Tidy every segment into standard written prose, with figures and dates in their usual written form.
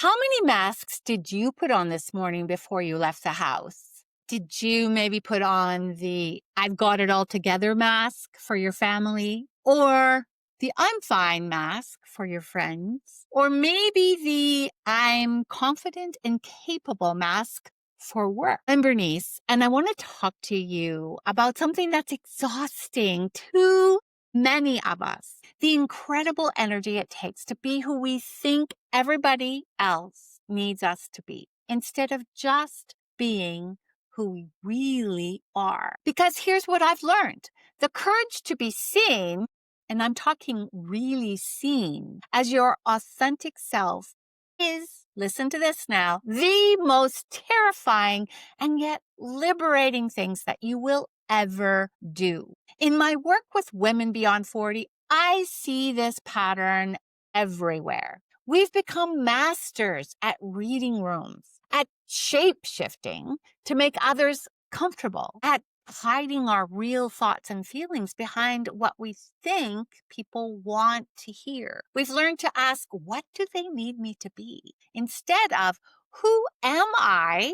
How many masks did you put on this morning before you left the house? Did you maybe put on the I've got it all together mask for your family? Or the I'm fine mask for your friends? Or maybe the I'm confident and capable mask for work? I'm Bernice, and I want to talk to you about something that's exhausting to many of us. The incredible energy it takes to be who we think everybody else needs us to be instead of just being who we really are. Because here's what I've learned. The courage to be seen, and I'm talking really seen, as your authentic self is, listen to this now, the most terrifying and yet liberating things that you will ever do. In my work with women beyond 40, I see this pattern everywhere. We've become masters at reading rooms, at shape shifting to make others comfortable, at hiding our real thoughts and feelings behind what we think people want to hear. We've learned to ask, what do they need me to be? Instead of, who am I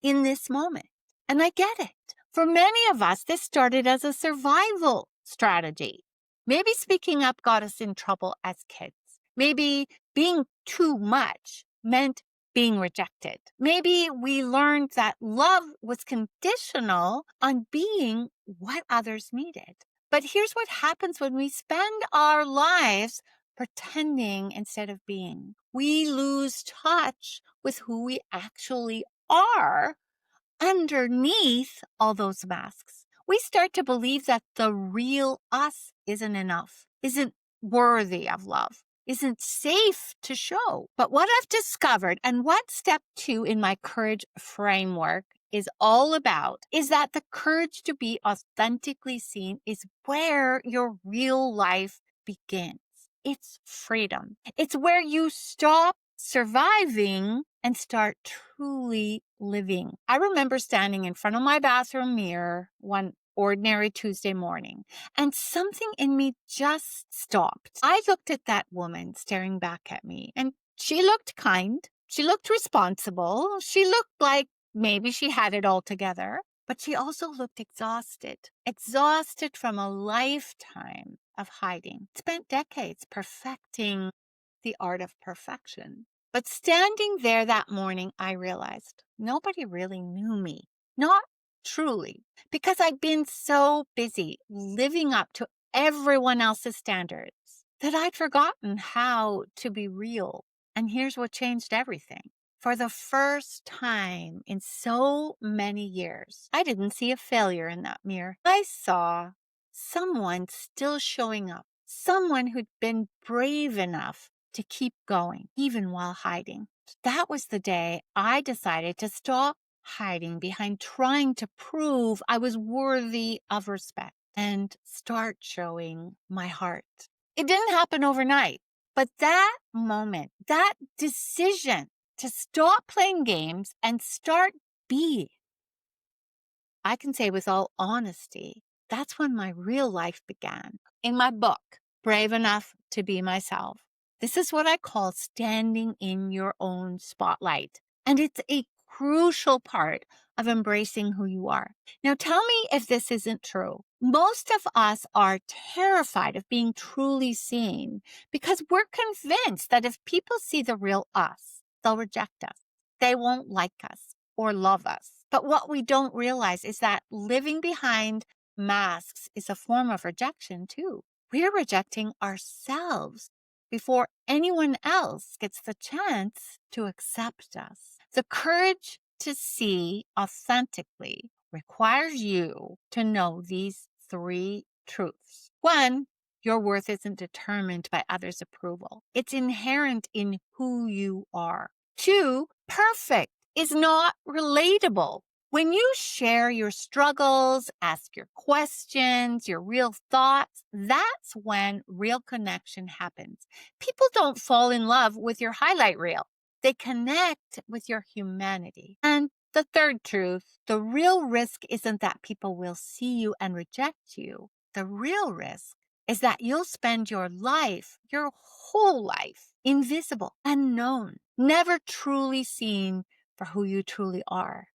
in this moment? And I get it. For many of us, this started as a survival strategy. Maybe speaking up got us in trouble as kids. Maybe being too much meant being rejected. Maybe we learned that love was conditional on being what others needed. But here's what happens when we spend our lives pretending instead of being. We lose touch with who we actually are underneath all those masks. We start to believe that the real us isn't enough, isn't worthy of love, isn't safe to show. But what I've discovered and what step 2 in my courage framework is all about is that the courage to be authentically seen is where your real life begins. It's freedom. It's where you stop surviving and start truly living. I remember standing in front of my bathroom mirror one ordinary Tuesday morning, and something in me just stopped. I looked at that woman staring back at me, and she looked kind. She looked responsible. She looked like maybe she had it all together, but she also looked exhausted from a lifetime of hiding. Spent decades perfecting the art of perfection. But standing there that morning, I realized nobody really knew me. Not truly, because I'd been so busy living up to everyone else's standards that I'd forgotten how to be real. And here's what changed everything. For the first time in so many years, I didn't see a failure in that mirror. I saw someone still showing up, someone who'd been brave enough to keep going, even while hiding. That was the day I decided to stop hiding behind trying to prove I was worthy of respect and start showing my heart. It didn't happen overnight, but that moment, that decision to stop playing games and start being, I can say with all honesty, that's when my real life began. In my book, Brave Enough to Be Myself, this is what I call standing in your own spotlight. And it's a crucial part of embracing who you are. Now, tell me if this isn't true. Most of us are terrified of being truly seen because we're convinced that if people see the real us, they'll reject us. They won't like us or love us. But what we don't realize is that living behind masks is a form of rejection too. We're rejecting ourselves before anyone else gets the chance to accept us. The courage to see authentically requires you to know these 3 truths. 1, your worth isn't determined by others' approval. It's inherent in who you are. 2, perfect is not relatable. When you share your struggles, ask your questions, your real thoughts, that's when real connection happens. People don't fall in love with your highlight reel. They connect with your humanity. And the 3rd truth, the real risk isn't that people will see you and reject you. The real risk is that you'll spend your life, your whole life, invisible, unknown, never truly seen for who you truly are.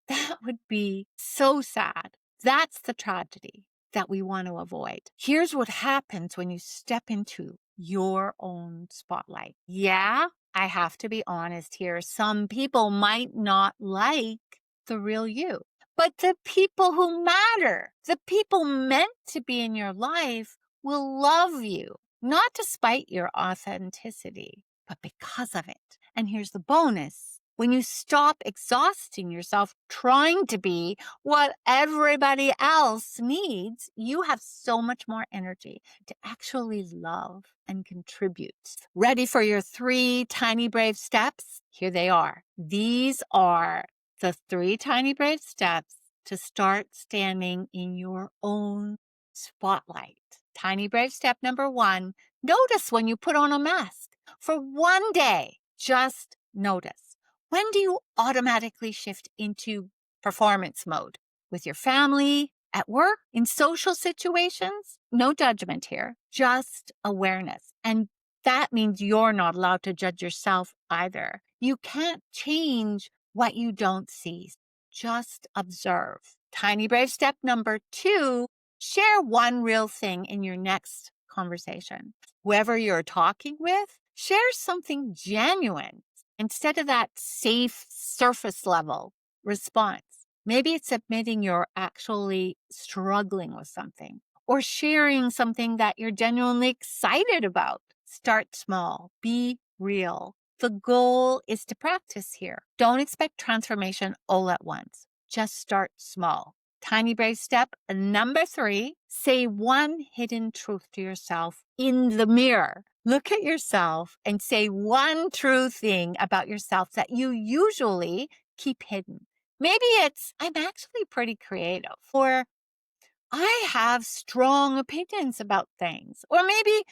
That would be so sad. That's the tragedy that we want to avoid. Here's what happens when you step into your own spotlight. Yeah, I have to be honest here. Some people might not like the real you, but the people who matter, the people meant to be in your life, will love you, not despite your authenticity, but because of it. And here's the bonus. When you stop exhausting yourself trying to be what everybody else needs, you have so much more energy to actually love and contribute. Ready for your 3 tiny brave steps? Here they are. These are the 3 tiny brave steps to start standing in your own spotlight. Tiny brave step number 1, notice when you put on a mask. For one day, just notice. When do you automatically shift into performance mode? With your family, at work, in social situations? No judgment here, just awareness. And that means you're not allowed to judge yourself either. You can't change what you don't see. Just observe. Tiny brave step number 2, share one real thing in your next conversation. Whoever you're talking with, share something genuine instead of that safe surface level response. Maybe it's admitting you're actually struggling with something or sharing something that you're genuinely excited about. Start small, be real. The goal is to practice here. Don't expect transformation all at once. Just start small. Tiny brave step number 3, say one hidden truth to yourself in the mirror. Look at yourself and say one true thing about yourself that you usually keep hidden. Maybe it's, I'm actually pretty creative, or I have strong opinions about things, or maybe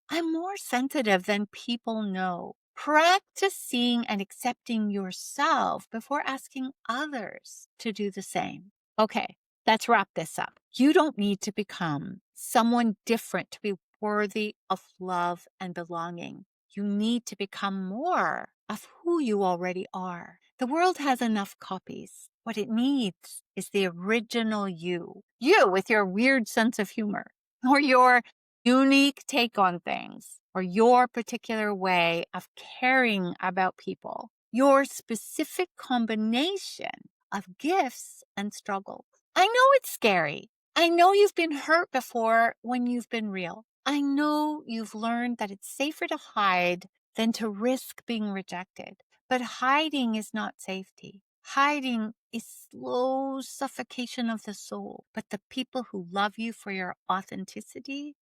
I'm more sensitive than people know. Practice seeing and accepting yourself before asking others to do the same. Okay, let's wrap this up. You don't need to become someone different to be worthy of love and belonging. You need to become more of who you already are. The world has enough copies. What it needs is the original you. You with your weird sense of humor or your unique take on things or your particular way of caring about people, your specific combination of gifts and struggles. I know it's scary. I know you've been hurt before when you've been real. I know you've learned that it's safer to hide than to risk being rejected. But hiding is not safety. Hiding is slow suffocation of the soul. But the people who love you for your authenticity,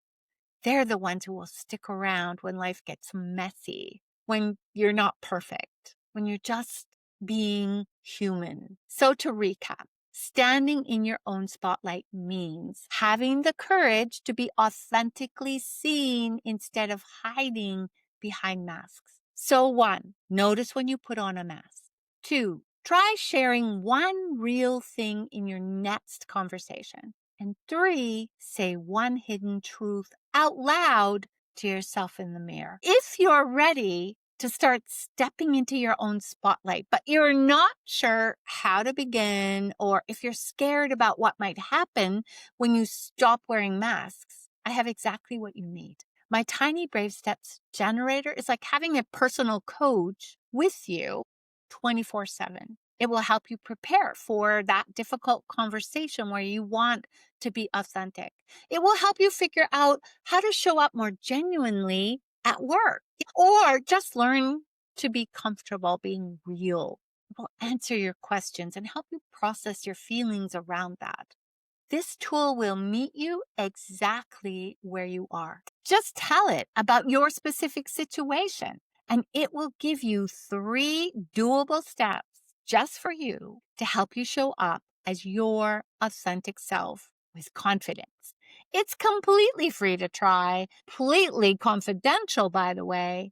they're the ones who will stick around when life gets messy, when you're not perfect, when you're just being human. So to recap, standing in your own spotlight means having the courage to be authentically seen instead of hiding behind masks. So 1, notice when you put on a mask. 2, try sharing one real thing in your next conversation. And 3, say one hidden truth out loud to yourself in the mirror. If you're ready to start stepping into your own spotlight, but you're not sure how to begin, or if you're scared about what might happen when you stop wearing masks, I have exactly what you need. My Tiny Brave Steps generator is like having a personal coach with you 24/7. It will help you prepare for that difficult conversation where you want to be authentic. It will help you figure out how to show up more genuinely at work, or just learn to be comfortable being real. It will answer your questions and help you process your feelings around that. This tool will meet you exactly where you are. Just tell it about your specific situation, and it will give you 3 doable steps just for you to help you show up as your authentic self with confidence. It's completely free to try, completely confidential, by the way.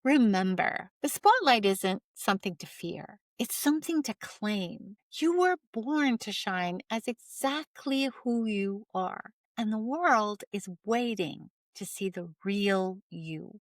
Remember, the spotlight isn't something to fear. It's something to claim. You were born to shine as exactly who you are, and the world is waiting to see the real you.